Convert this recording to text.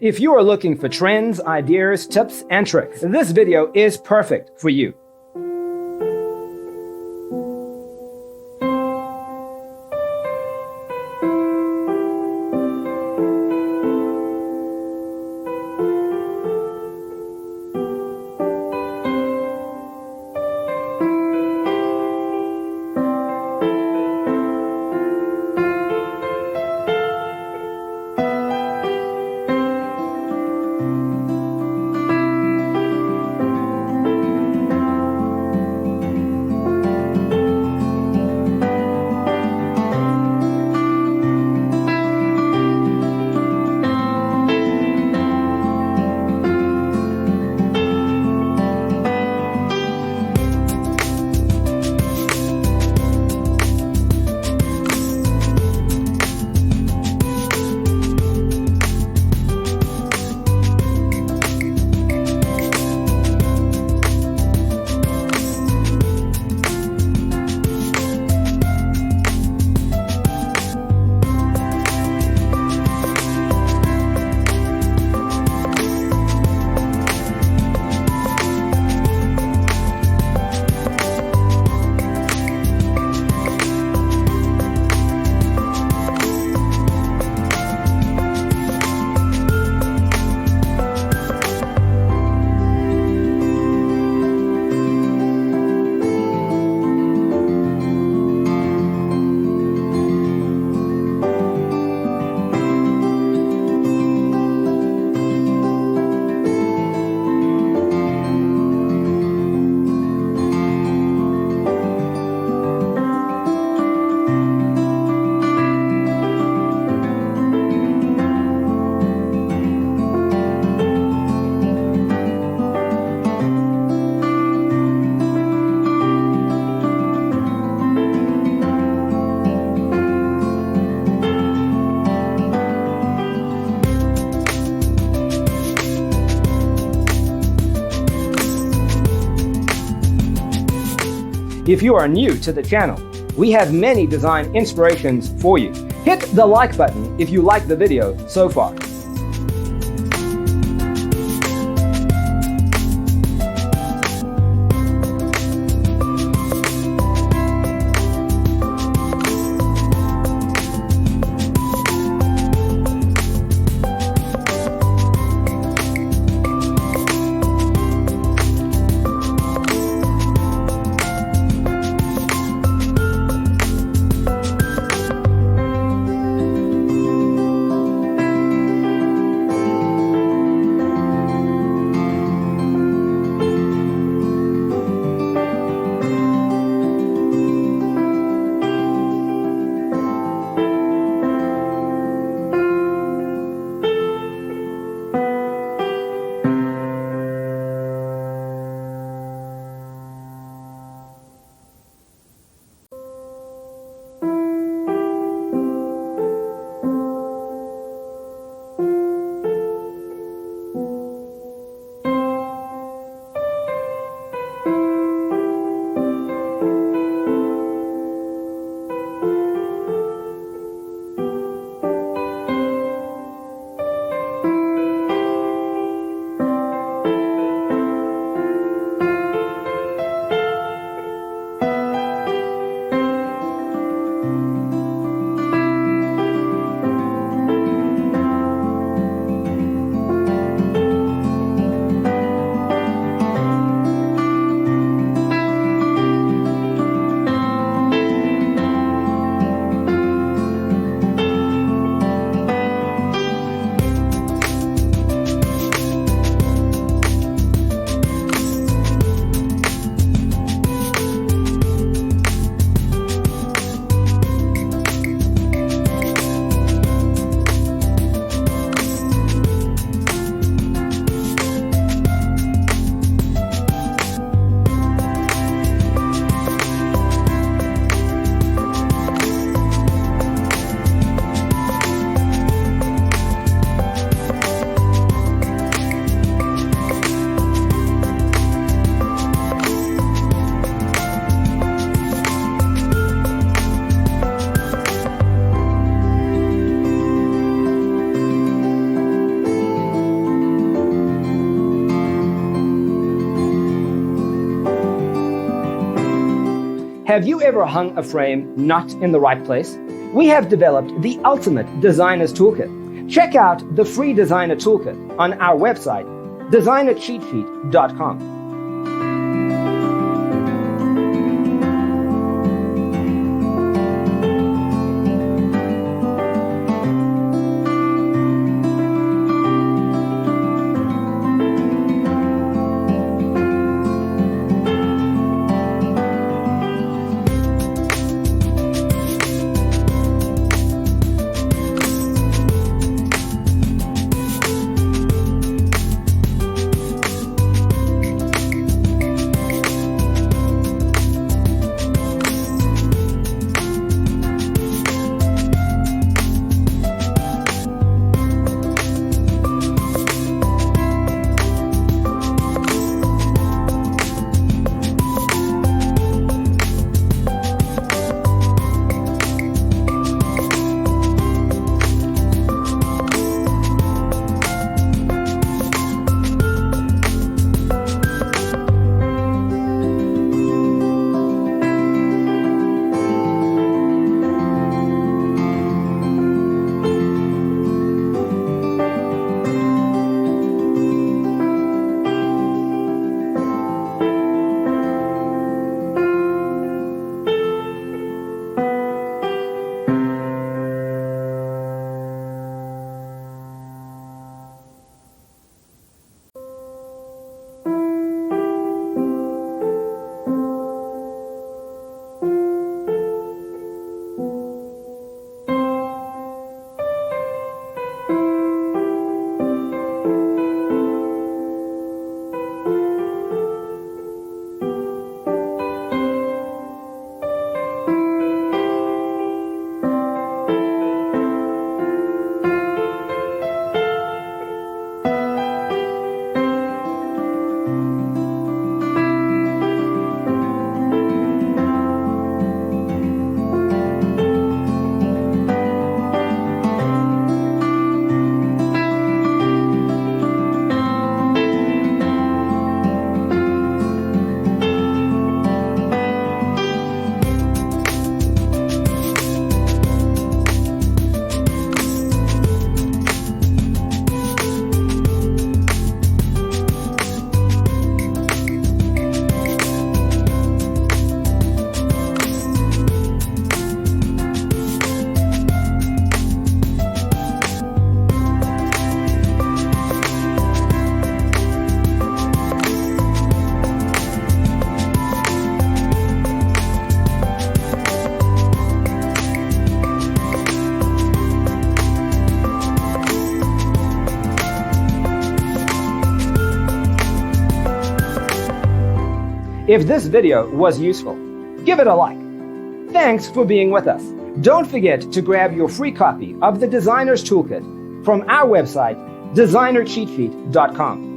If you are looking for trends, ideas, tips, and tricks, this video is perfect for you. If you are new to the channel, we have many design inspirations for you. Hit the like button if you like the video so far. Have you ever hung a frame not in the right place? We have developed the ultimate designer's toolkit. Check out the free designer toolkit on our website, designercheatsheet.com. If this video was useful, give it a like. Thanks for being with us. Don't forget to grab your free copy of the Designer's Toolkit from our website, designercheatsheet.com.